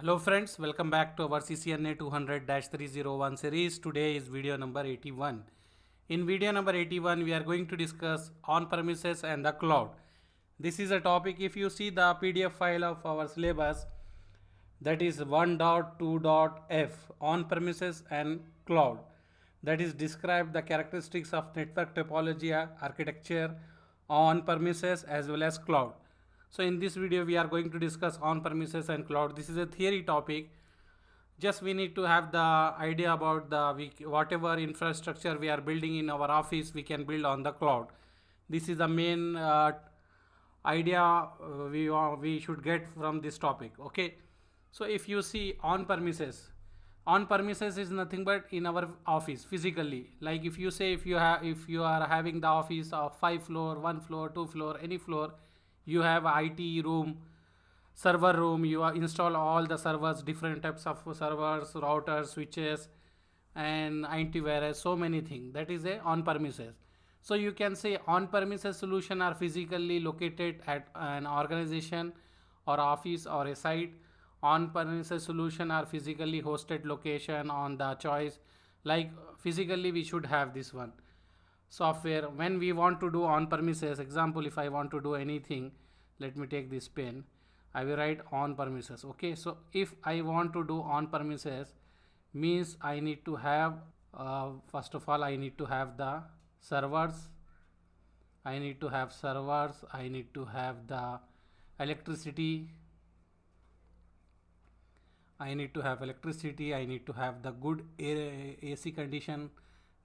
Hello friends, welcome back to our CCNA 200-301 series. Today is video number 81. In video number 81, we are going to discuss on-premises and the cloud. This is a topic, if you see the PDF file of our syllabus, that is 1.2.f, on-premises and cloud. That is describe the characteristics of network topology architecture on-premises as well as cloud. So in this video we are going to discuss on premises and cloud. This is a theory topic. Just we need to have the idea about the whatever infrastructure we are building in our office, we can build on the cloud. This is the main idea we should get from this topic. Okay, so if you see on premises is nothing but in our office physically. Like if you say, if you are having the office of 5 floor, 1 floor, 2 floor, any floor, you have IT room, server room, you install all the servers, different types of servers, routers, switches, and antivirus, so many things. That is a on premises. So you can say on premises solution are physically located at an organization or office or a site. On premises solution are physically hosted location on the choice. Like physically we should have this one software. When we want to do on premises, example, if I want to do anything, let me take this pen, I will write on premises. Okay, so if I want to do on premises, means I need to have first of all I need to have the servers, I need to have servers, I need to have the electricity, I need to have electricity, I need to have the good air, AC condition,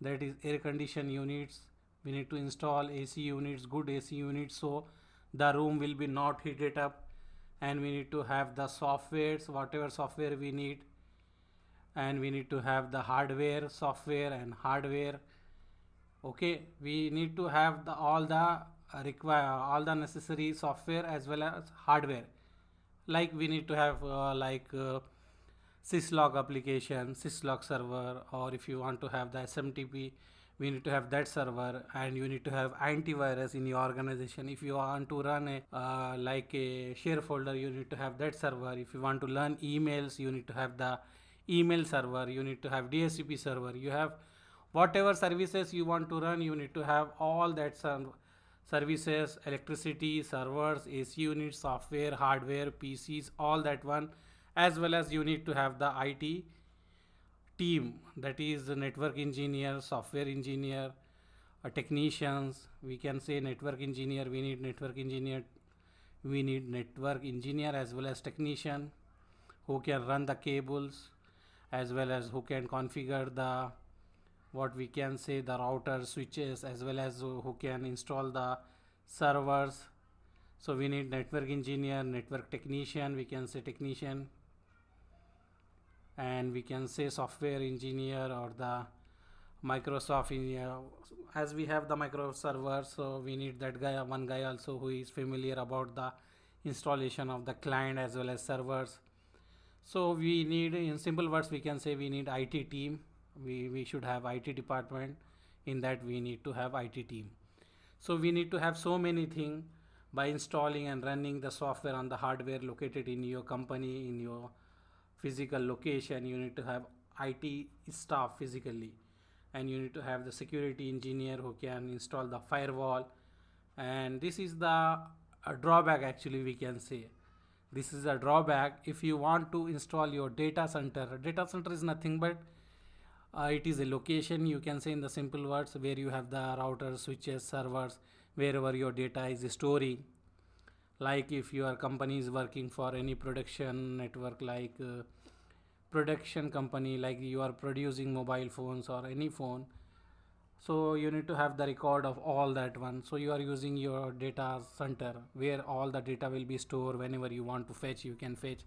that is air condition units. We need to install AC units, good AC units, so the room will be not heated up. And we need to have the softwares, whatever software we need, and we need to have the hardware, software and hardware. Okay, we need to have all the all the necessary software as well as hardware. Like we need to have syslog application, syslog server, or if you want to have the SMTP, we need to have that server. And you need to have antivirus in your organization. If you want to run a like a share folder, you need to have that server. If you want to learn emails, you need to have the email server, you need to have DHCP server. You have whatever services you want to run, you need to have all that services, electricity, servers, AC units, software, hardware, PCs, all that one. As well as you need to have the IT team, that is the network engineer, software engineer, technicians. We can say network engineer, we need network engineer, we need network engineer as well as technician who can run the cables, as well as who can configure the what we can say the router switches, as well as who can install the servers. So we need network engineer, network technician, we can say technician, and we can say software engineer or the Microsoft engineer. As we have the Microsoft server, so we need that guy, one guy also who is familiar about the installation of the client as well as servers. So we need, in simple words we can say, we need IT team. We should have IT department. In that we need to have IT team. So we need to have so many things by installing and running the software on the hardware located in your company, in your physical location. You need to have IT staff physically, and you need to have the security engineer who can install the firewall. And this is the drawback, actually we can say. This is a drawback. If you want to install your data center is nothing but it is a location, you can say in the simple words, where you have the routers, switches, servers, wherever your data is storing. Like if your company is working for any production network, like production company, like you are producing mobile phones or any phone, so you need to have the record of all that one. So you are using your data center where all the data will be stored. Whenever you want to fetch, you can fetch.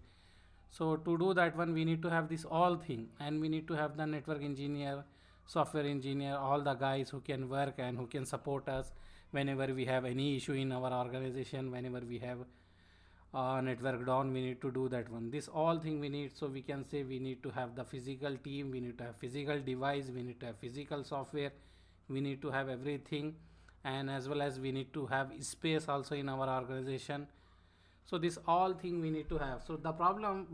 So to do that one, we need to have this all thing, and we need to have the network engineer, software engineer, all the guys who can work and who can support us whenever we have any issue in our organization. Whenever we have network down, we need to do that one. This all thing we need. So we can say we need to have the physical team, we need to have physical device, we need to have physical software, we need to have everything. And as well as we need to have space also in our organization. So this all thing we need to have. So the problem,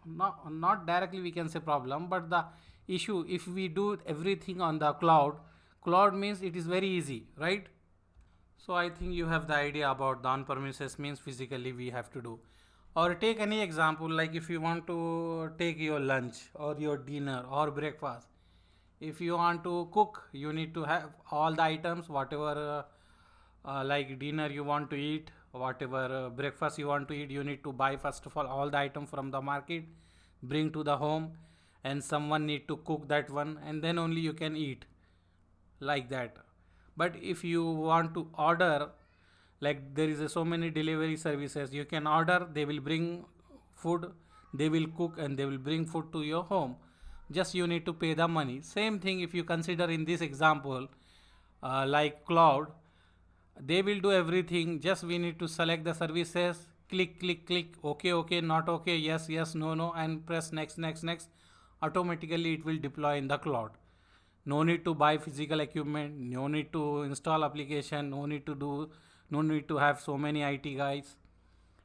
not directly we can say problem, but the issue, if we do everything on the cloud, cloud means it is very easy, right? So I think you have the idea about the on-premises means physically we have to do. Or take any example, like if you want to take your lunch or your dinner or breakfast. If you want to cook, you need to have all the items, whatever like dinner you want to eat, whatever breakfast you want to eat, you need to buy first of all the item from the market, bring to the home, and someone need to cook that one, and then only you can eat, like that. But if you want to order, like there is so many delivery services, you can order, they will bring food, they will cook, and they will bring food to your home. Just you need to pay the money. Same thing if you consider in this example, like cloud, they will do everything, just we need to select the services, click click click, okay okay, not okay, yes yes, no no, and press next next next. Automatically it will deploy in the cloud. No need to buy physical equipment, no need to install application, no need to have so many IT guys.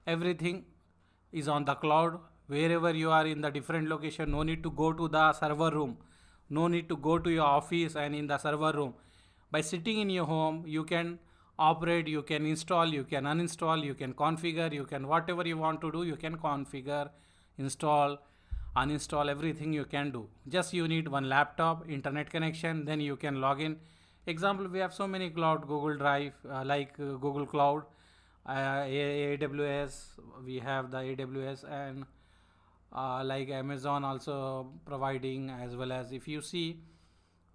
Everything is on the cloud. Wherever you are in the different location, no need to go to the server room, no need to go to your office and in the server room. By sitting in your home, you can operate, you can install, you can uninstall, you can configure, you can whatever you want to do, you can configure, install, uninstall, everything you can do. Just you need one laptop, internet connection, then you can log in. Example, we have so many cloud, Google Drive, Google Cloud, AWS, we have the AWS, and like Amazon also providing, as well as if you see,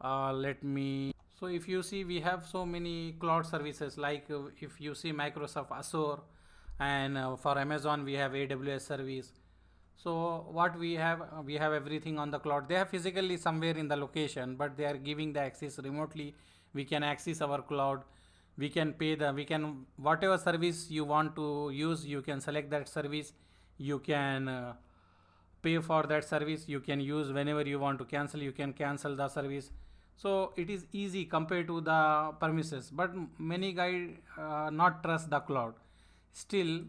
let me, so if you see, we have so many cloud services, like if you see Microsoft Azure, and for Amazon we have AWS service. So what we have everything on the cloud. They have physically somewhere in the location, but they are giving the access remotely. We can access our cloud, we can pay the, we can whatever service you want to use, you can select that service, you can pay for that service, you can use whenever you want to cancel, you can cancel the service. So it is easy compared to the premises, but many guys not trust the cloud. Still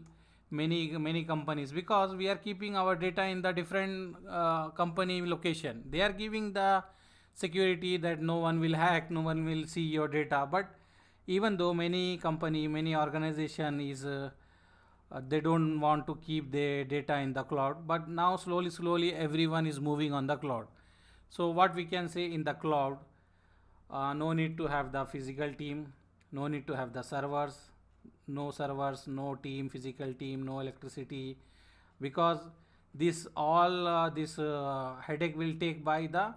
many companies, because we are keeping our data in the different company location, they are giving the security that no one will hack, no one will see your data. But even though many company, many organization is they don't want to keep their data in the cloud, but now slowly everyone is moving on the cloud. So what we can say, in the cloud, no need to have the physical team, no need to have the servers, no servers, no team, physical team, no electricity, because this all this headache will take by the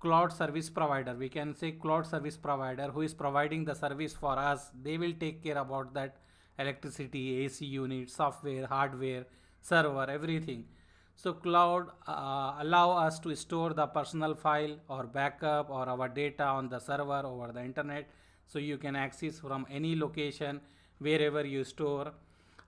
cloud service provider. We can say cloud service provider who is providing the service for us, they will take care about that electricity, AC unit, software, hardware, server, everything. So cloud allow us to store the personal file or backup or our data on the server over the internet, so you can access from any location, wherever you store,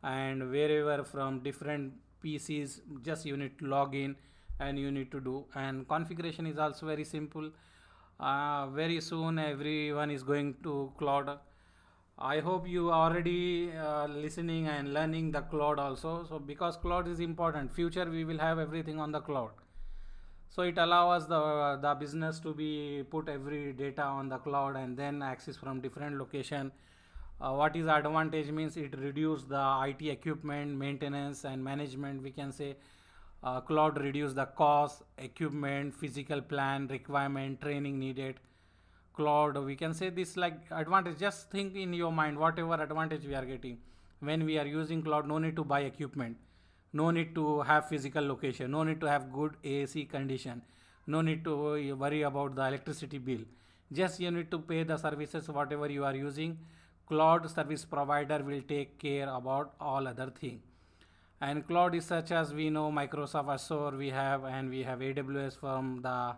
and wherever from different PCs, just you need to log in and you need to do. And configuration is also very simple. Very soon everyone is going to cloud. I hope you are already listening and learning the cloud also. So because cloud is important, future we will have everything on the cloud. So it allows the business to be put every data on the cloud and then access from different location. What is advantage means, it reduce the IT equipment maintenance and management. We can say cloud reduce the cost, equipment, physical plan requirement, training needed. Cloud, we can say this like advantage. Just think in your mind whatever advantage we are getting when we are using cloud. No need to buy equipment, no need to have physical location, no need to have good AC condition, no need to worry about the electricity bill. Just you need to pay the services whatever you are using. Cloud service provider will take care about all other thing. And cloud is such as, we know Microsoft Azure we have, and we have AWS from the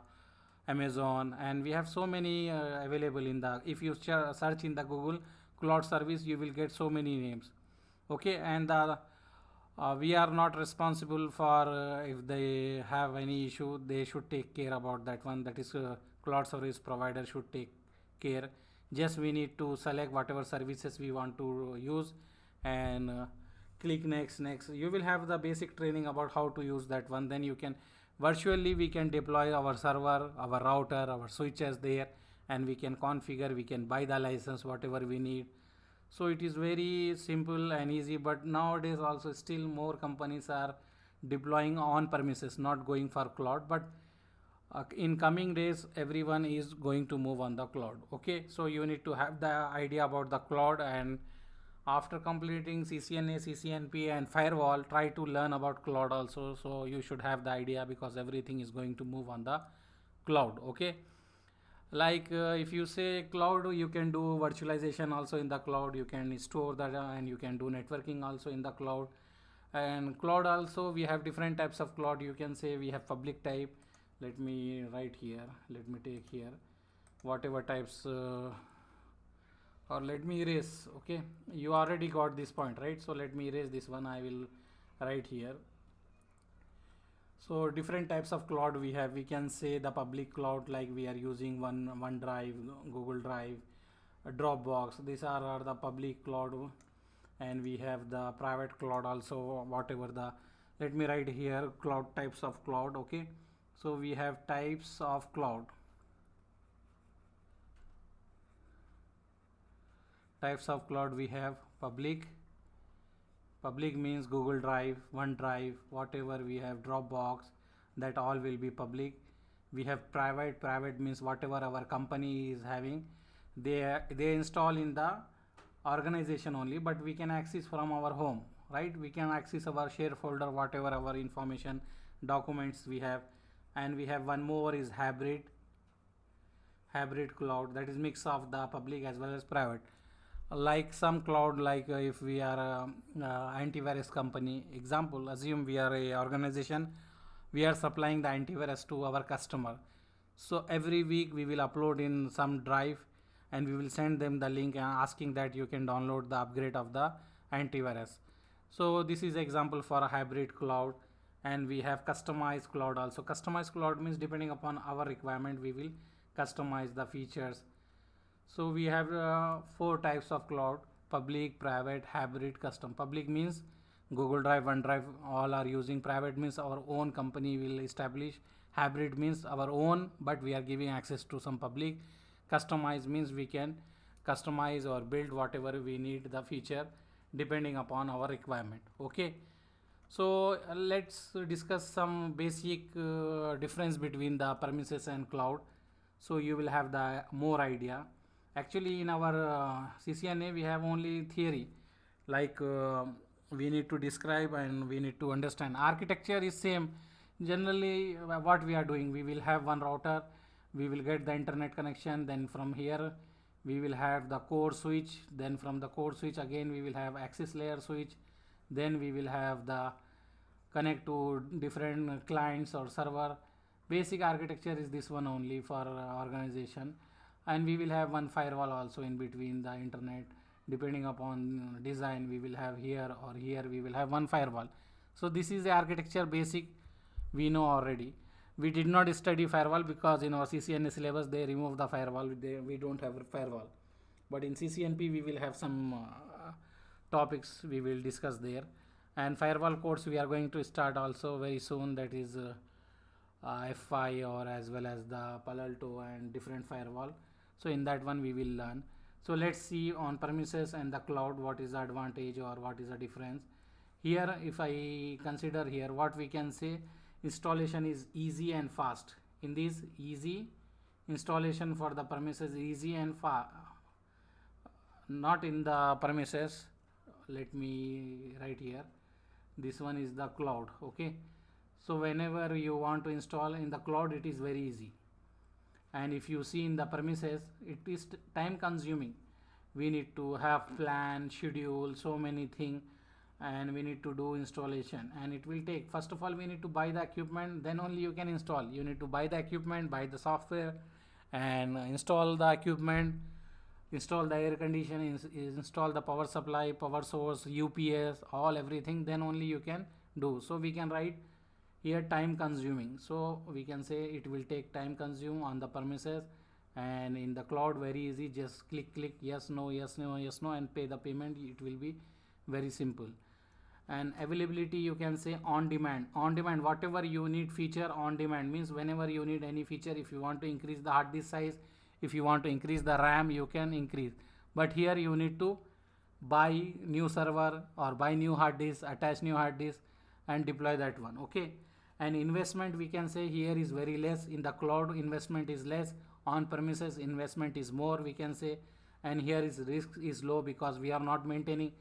Amazon, and we have so many available in the, if you search in the Google cloud service, you will get so many names. Okay, and we are not responsible for if they have any issue, they should take care about that one. That is cloud service provider should take care. Just we need to select whatever services we want to use and click next. You will have the basic training about how to use that one. Then you can virtually we can deploy our server, our router, our switches there, and we can configure, we can buy the license whatever we need. So it is very simple and easy. But nowadays also still more companies are deploying on premises, not going for cloud. But in coming days everyone is going to move on the cloud. Okay, so you need to have the idea about the cloud, and after completing CCNA, CCNP and firewall, try to learn about cloud also. So you should have the idea, because everything is going to move on the cloud. Okay, like if you say cloud, you can do virtualization also in the cloud, you can store that, and you can do networking also in the cloud. And cloud also we have different types of cloud. You can say we have public type. Let me write here, let me take here whatever types or let me erase. Okay, you already got this point, right? So let me erase this one, I will write here. So different types of cloud we have. We can say the public cloud, like we are using OneDrive, Google Drive, Dropbox. These are the public cloud. And we have the private cloud also, whatever the, let me write here cloud types of cloud. Okay, so we have types of cloud. Types of cloud we have public. Public means Google Drive, OneDrive, whatever we have, Dropbox, that all will be public. We have private. Private means whatever our company is having, they install in the organization only, but we can access from our home, right? We can access our share folder, whatever our information, documents we have. And we have one more is hybrid cloud, that is mix of the public as well as private. Like some cloud, like if we are antivirus company, example, assume we are a organization, we are supplying the antivirus to our customer. So every week we will upload in some drive, and we will send them the link and asking that you can download the upgrade of the antivirus. So this is example for a hybrid cloud. And we have customized cloud also. Customized cloud means depending upon our requirement we will customize the features. So we have 4 types of cloud: public, private, hybrid, custom. Public means Google Drive, OneDrive, all are using. Private means our own company will establish. Hybrid means our own, but we are giving access to some public. Customize means we can customize or build whatever we need the feature depending upon our requirement. Okay, so let's discuss some basic difference between the premises and cloud, so you will have the more idea. Actually in our CCNA we have only theory, like we need to describe and we need to understand. Architecture is same. Generally what we are doing, we will have one router, we will get the internet connection, then from here we will have the core switch, then from the core switch again we will have access layer switch, then we will have the connect to different clients or server. Basic architecture is this one only for organization. And we will have one firewall also in between the internet, depending upon design we will have here or here we will have one firewall. So this is the architecture basic we know already. We did not study firewall because in our CCNA syllabus they remove the firewall, we don't have a firewall. But in CCNP we will have some topics we will discuss there. And firewall course we are going to start also very soon, that is F5 or as well as the Palo Alto and different firewall. So in that one we will learn. So let's see on premises and the cloud what is the advantage or what is the difference. Here if I consider here, what we can say, installation is easy and fast. In this easy installation for the premises, easy and fast. Not in the premises, let me write here, this one is the cloud. Okay, so whenever you want to install in the cloud it is very easy. And if you see in the premises it is time consuming. We need to have plan, schedule, so many things, and we need to do installation, and it will take, first of all we need to buy the equipment, then only you can install. You need to buy the equipment, buy the software, and install the equipment, install the air conditioning, install the power supply, power source, UPS, all everything, then only you can do. So we can write here time consuming. So we can say it will take time consume on the premises, and in the cloud very easy, just click yes no, yes no, yes no, and pay the payment. It will be very simple. And availability, you can say on demand. On demand, whatever you need feature on demand means whenever you need any feature, if you want to increase the hard disk size, if you want to increase the RAM, you can increase. But here you need to buy new server or buy new hard disk, attach new hard disk and deploy that one. Okay. And investment, we can say here is very less. In the cloud, investment is less. On premises, investment is more, we can say. And here is risk is low because we are not maintaining.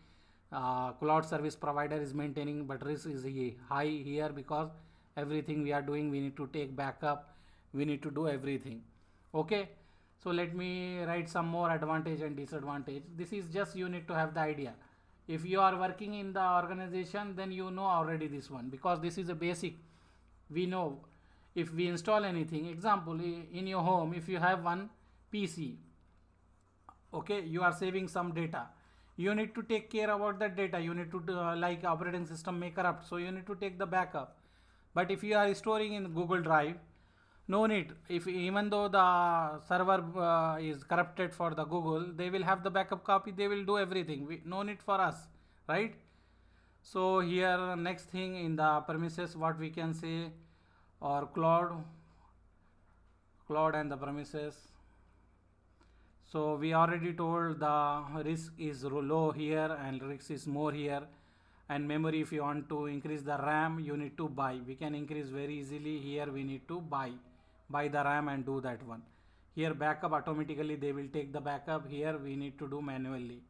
Cloud service provider is maintaining, but risk is high here because everything we are doing, we need to take backup, we need to do everything. Okay. So let me write some more advantage and disadvantage. This is just you need to have the idea. If you are working in the organization, then you know already this one, because this is a basic. We know if we install anything, example, in your home, if you have one PC, okay, you are saving some data, you need to take care about that data. You need to do, like operating system may corrupt, so you need to take the backup. But if you are storing in Google Drive, no need. If even though the server is corrupted for the Google, they will have the backup copy, they will do everything. No need for us, right? So here next thing in the premises, what we can say, or cloud and the premises. So we already told the risk is low here and risk is more here. And memory, if you want to increase the RAM, you need to buy. We can increase very easily. Here we need to buy the RAM and do that one. Here backup, automatically they will take the backup. Here we need to do manually.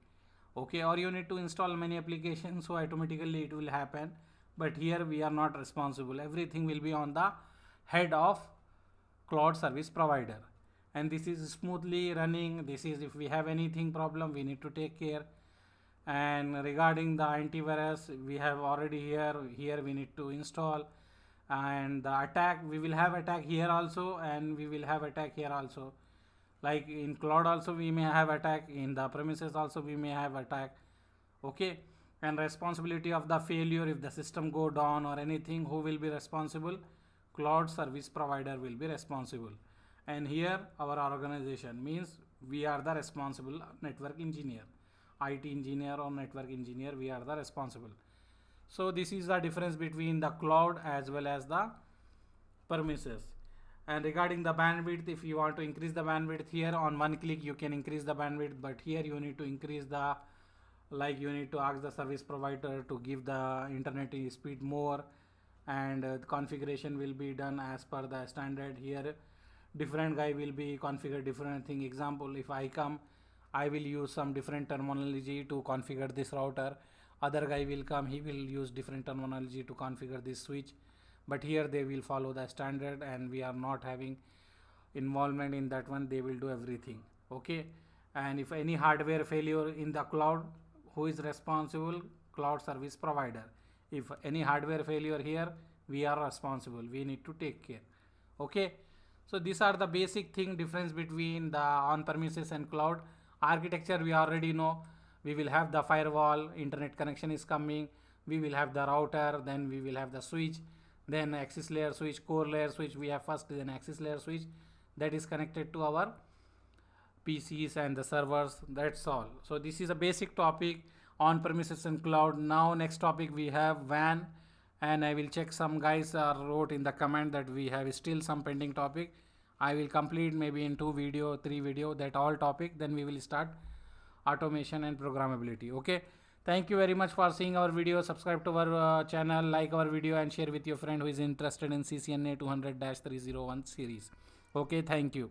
Okay, or you need to install many applications, so automatically it will happen. But here we are not responsible. Everything will be on the head of cloud service provider. And this is smoothly running. This is if we have anything problem, we need to take care. And regarding the antivirus, we have already here we need to install. And the attack, we will have attack here also, and we will have attack here also. Like in cloud also we may have attack, in the premises also we may have attack. Okay. And responsibility of the failure, if the system go down or anything, who will be responsible? Cloud service provider will be responsible. And here our organization means we are the responsible network engineer, IT engineer or network engineer, we are the responsible. So this is the difference between the cloud as well as the premises. And regarding the bandwidth, if you want to increase the bandwidth, here on one click you can increase the bandwidth, but here you need to increase the, like you need to ask the service provider to give the internet speed more, and the configuration will be done as per the standard. Here different guy will be configure different thing. Example, if I come, I will use some different terminology to configure this router. Other guy will come, he will use different terminology to configure this switch. But here they will follow the standard and we are not having involvement in that one. They will do everything. Okay. And if any hardware failure in the cloud, who is responsible? Cloud service provider. If any hardware failure here, we are responsible. We need to take care. Okay. So these are the basic thing, difference between the on-premises and cloud. Architecture we already know. We will have the firewall, internet connection is coming. We will have the router, then we will have the switch, then access layer switch, core layer switch we have first, then access layer switch that is connected to our PCs and the servers. That's all. So this is a basic topic on premises and cloud. Now next topic we have WAN, and I will check some guys wrote in the comment that we have still some pending topic. I will complete maybe in 2 video, 3 video that all topic, then we will start automation and programmability. Okay. Thank you very much for seeing our video. Subscribe to our channel, like our video and share with your friend who is interested in CCNA 200-301 series. Okay, thank you.